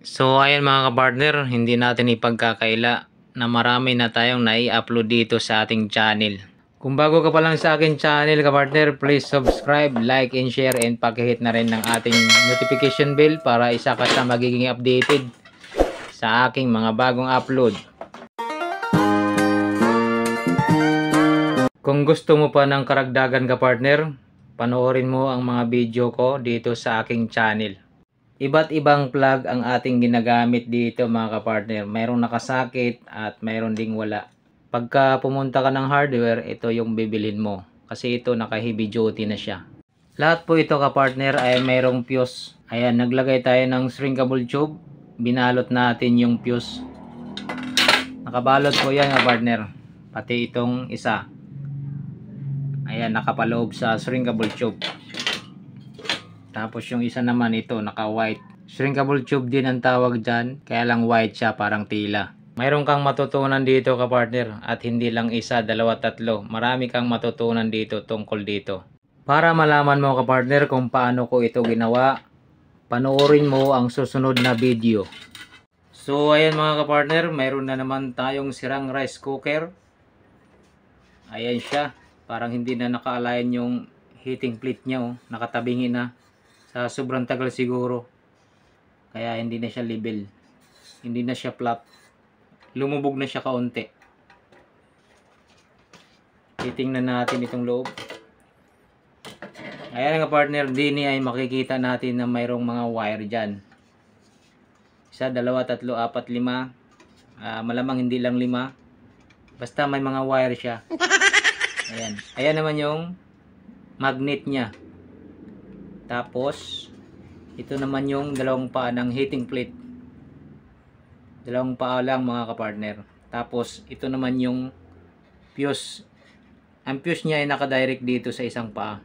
So ayan mga kapartner, hindi natin ipagkakaila na marami na tayong nai-upload dito sa ating channel. Kung bago ka pa lang sa aking channel kapartner, please subscribe, like, and share, and pakihit na rin ng ating notification bell para isa ka sa magiging updated sa aking mga bagong upload. Kung gusto mo pa ng karagdagan kapartner, panoorin mo ang mga video ko dito sa aking channel. Iba't ibang plug ang ating ginagamit dito mga kapartner. Mayroong nakasakit at mayroon ding wala. Pagka pumunta ka ng hardware, ito yung bibilhin mo. Kasi ito naka heavy duty na siya. Lahat po ito kapartner ay mayroong fuse. Ayan, naglagay tayo ng shrinkable tube. Binalot natin yung fuse. Nakabalot po yan kapartner. Pati itong isa. Ayan, nakapaloob sa shrinkable tube. Tapos yung isa naman ito, naka-white. Shrinkable tube din ang tawag dyan, kaya lang white siya, parang tila. Mayroon kang matutunan dito kapartner, at hindi lang isa, dalawa, tatlo. Marami kang matutunan dito tungkol dito. Para malaman mo kapartner kung paano ko ito ginawa, panoorin mo ang susunod na video. So ayan mga kapartner, mayroon na naman tayong sirang rice cooker. Ayan siya, parang hindi na naka-align yung heating plate niya, oh. Nakatabingi na. Sa sobrang tagal siguro, kaya hindi na siya level, hindi na siya flat, lumubog na siya kaunti. Titingnan natin itong loob. Ayan nga partner, dini ay makikita natin na mayroong mga wire dyan. Isa, dalawa, tatlo, apat, lima. Malamang hindi lang lima, basta may mga wire siya. Ayan, ayan naman yung magnet nya. Tapos, ito naman yung dalawang paa ng heating plate. Dalawang paa lang mga kapartner. Tapos, ito naman yung fuse. Ang fuse niya ay nakadirect dito sa isang paa.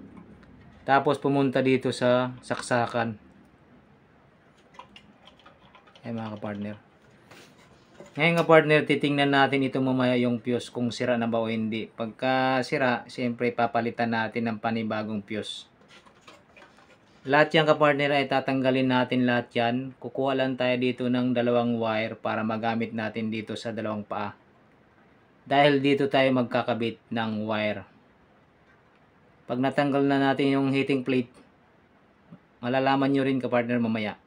Tapos, pumunta dito sa saksakan. Ay mga kapartner. Ngayon kapartner, titingnan natin ito mamaya yung fuse kung sira na ba o hindi. Pagka sira, siyempre papalitan natin ng panibagong fuse. Lahat yan kapartner ay tatanggalin natin lahat yan. Kukuha lang tayo dito ng dalawang wire para magamit natin dito sa dalawang paa. Dahil dito tayo magkakabit ng wire. Pag natanggal na natin yung heating plate, malalaman nyo rin kapartner mamaya.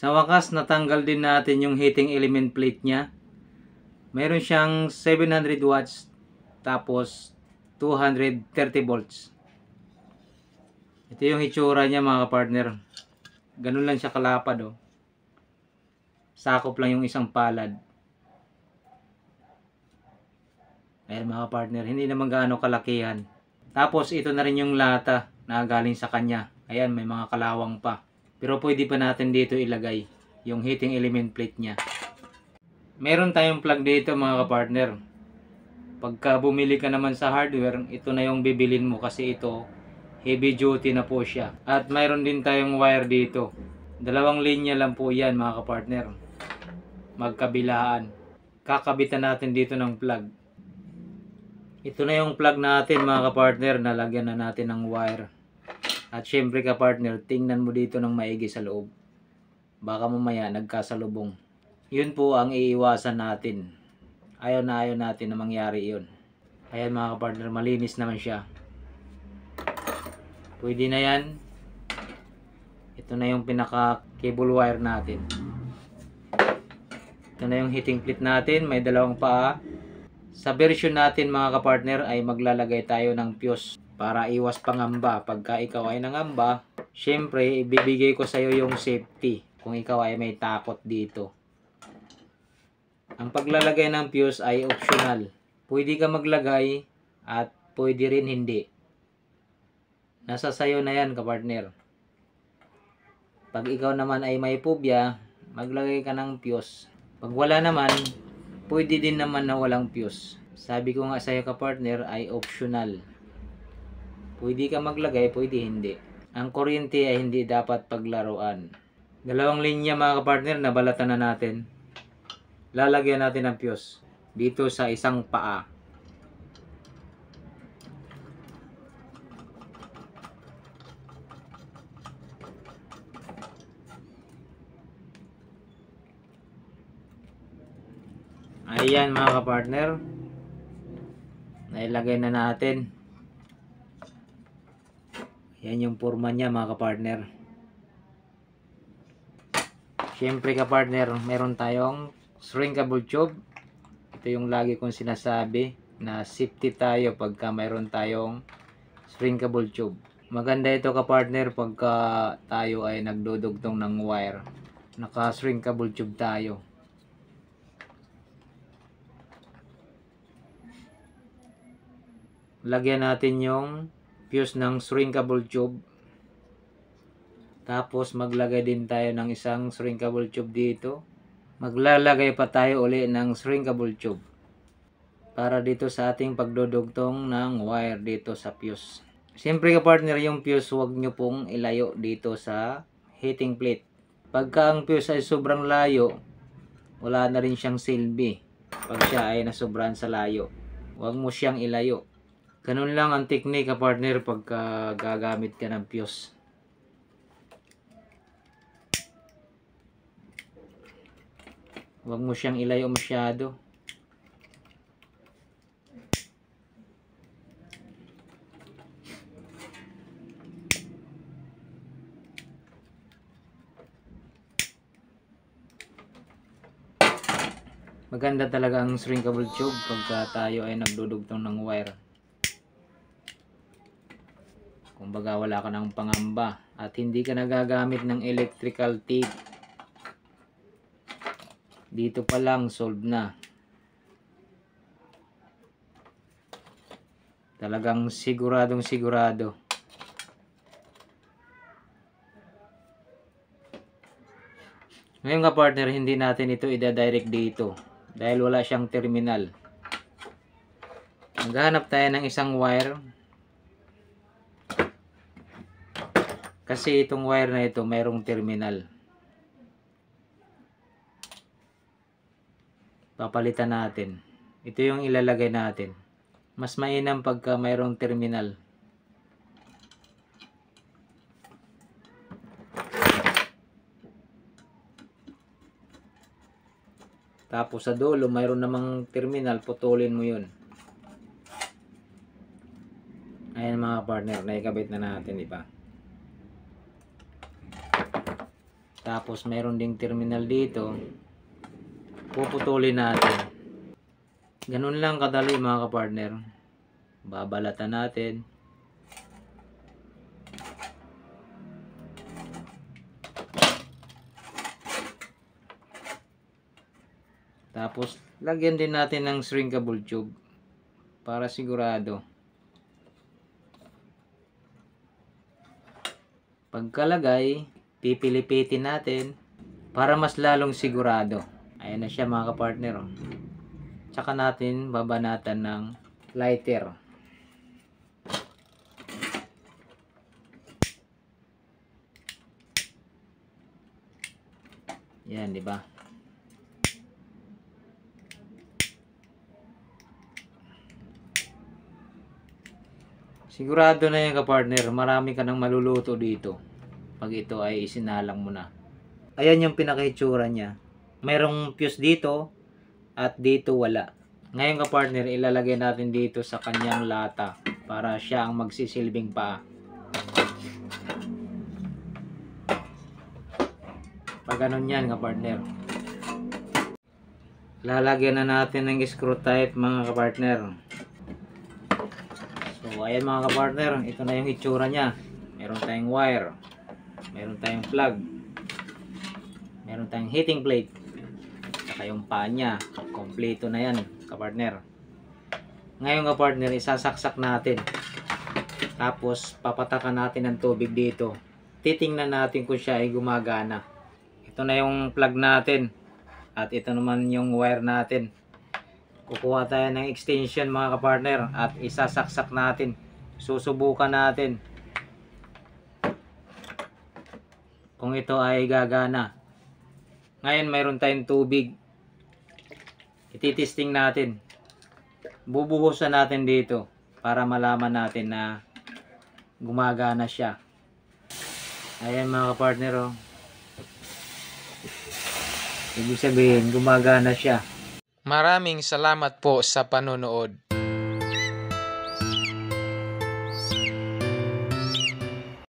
Sa wakas, natanggal din natin yung heating element plate niya. Mayroon siyang 700 watts tapos 230 volts. Ito yung itsura niya mga kapartner. Ganun lang siya kalapad, oh. Sakop lang yung isang palad. Ayan mga kapartner, hindi naman gaano kalakihan. Tapos ito na rin yung lata na galing sa kanya. Ayan, may mga kalawang pa. Pero pwede pa natin dito ilagay yung heating element plate niya. Meron tayong plug dito mga kapartner. Pagka bumili ka naman sa hardware, ito na yung bibilin mo kasi ito heavy duty na po siya. At mayroon din tayong wire dito. Dalawang linya lang po yan mga kapartner. Magkabilaan. Kakabitan natin dito ng plug. Ito na yung plug natin mga kapartner. Nalagyan na natin ng wire. At syempre kapartner, tingnan mo dito ng maigi sa loob. Baka mamaya nagkasalubong. Yun po ang iiwasan natin. Ayaw natin na mangyari yun. Ayan mga kapartner, malinis naman siya. Pwede na yan. Ito na yung pinaka cable wire natin. Ito na yung heating plate natin. May dalawang paa. Sa version natin mga kapartner ay maglalagay tayo ng fuse. Para iwas pangamba. Pagka ikaw ay nangamba, syempre, ibibigay ko sa iyo yung safety. Kung ikaw ay may takot dito. Ang paglalagay ng fuse ay optional. Pwede ka maglagay at pwede rin hindi. Nasa sayo na yan, kapartner. Pag ikaw naman ay may phobia, maglagay ka ng fuse. Pag wala naman, pwede din naman na walang fuse. Sabi ko nga sa iyo, kapartner, ay optional. Pwede ka maglagay, pwede hindi. Ang kuryente ay hindi dapat paglaruan. Dalawang linya mga kapartner, nabalatan na natin. Lalagyan natin ng fuse. dito sa isang paa. Ayan mga kapartner, nailagay na natin. Yan yung forma niya mga kapartner. Siyempre kapartner, meron tayong shrinkable tube. Ito yung lagi kong sinasabi na safety tayo pagka mayroon tayong shrinkable tube. Maganda ito kapartner pagka tayo ay nagdudugtong ng wire. Naka shrinkable tube tayo. Lagyan natin yung fuse ng shrinkable tube. Tapos maglagay din tayo ng isang shrinkable tube dito. Maglalagay pa tayo uli ng shrinkable tube para dito sa ating pagdudugtong ng wire dito sa fuse. Siyempre kapartner, yung fuse huwag nyo pong ilayo dito sa heating plate. Pagka ang fuse ay sobrang layo, wala na rin siyang silbi. Pag siya ay nasobrahan sa layo, huwag mo siyang ilayo. Ganun lang ang technique kapartner pagka gagamit ka ng fuse. Huwag mo siyang ilayo masyado. Maganda talaga ang shrinkable tube pagka tayo ay nagdudugtong ng wire. Kumbaga wala ka ng pangamba at hindi ka nagagamit ng electrical tape. Dito pa lang solve na. Talagang siguradong sigurado. Ngayon nga partner, hindi natin ito ida-direct dito dahil wala siyang terminal. Maghahanap tayo ng isang wire. Kasi itong wire na ito mayroong terminal. Papalitan natin. Ito yung ilalagay natin. Mas mainam pagka mayroong terminal. Tapos sa dulo mayroon namang terminal, putulin mo yun. Ayan mga partner, naikabit na natin, di ba? Tapos mayroon ding terminal dito, puputulin natin. Ganun lang kadali mga kapartner. Babalatan natin. Tapos lagyan din natin ng shrinkable tube para sigurado. Pagkalagay, pipilipitin natin para mas lalong sigurado. Ayan na siya mga kapartner. Tsaka natin babanatan ng lighter. Yan, di ba? Sigurado na yan kapartner, marami ka nang maluluto dito pag ito ay isinalang mo na. Ayan yung pinakahitsura niya. Mayroong fuse dito at dito wala. Ngayon kapartner, ilalagay natin dito sa kanyang lata para siya ang magsisilbing paa. Pag ganun yan kapartner. Lalagyan na natin ng screw type mga kapartner. So ayan mga kapartner, ito na yung itsura niya. Meron tayong wire, meron tayong plug, meron tayong heating plate, saka yung paa niya. Kompleto na yan kapartner. Ngayon kapartner, isasaksak natin. Tapos papatakan natin ng tubig dito. Titingnan natin kung siya ay gumagana. Ito na yung plug natin. At ito naman yung wire natin. Kukuha tayo ng extension mga kapartner at isasaksak natin. Susubukan natin kung ito ay gagana. Ngayon mayroon tayong tubig. Ititesting natin. Bubuhusan natin dito para malaman natin na gumagana siya. Ayan mga kapartner, oh. Ibig sabihin, gumagana siya. Maraming salamat po sa panonood.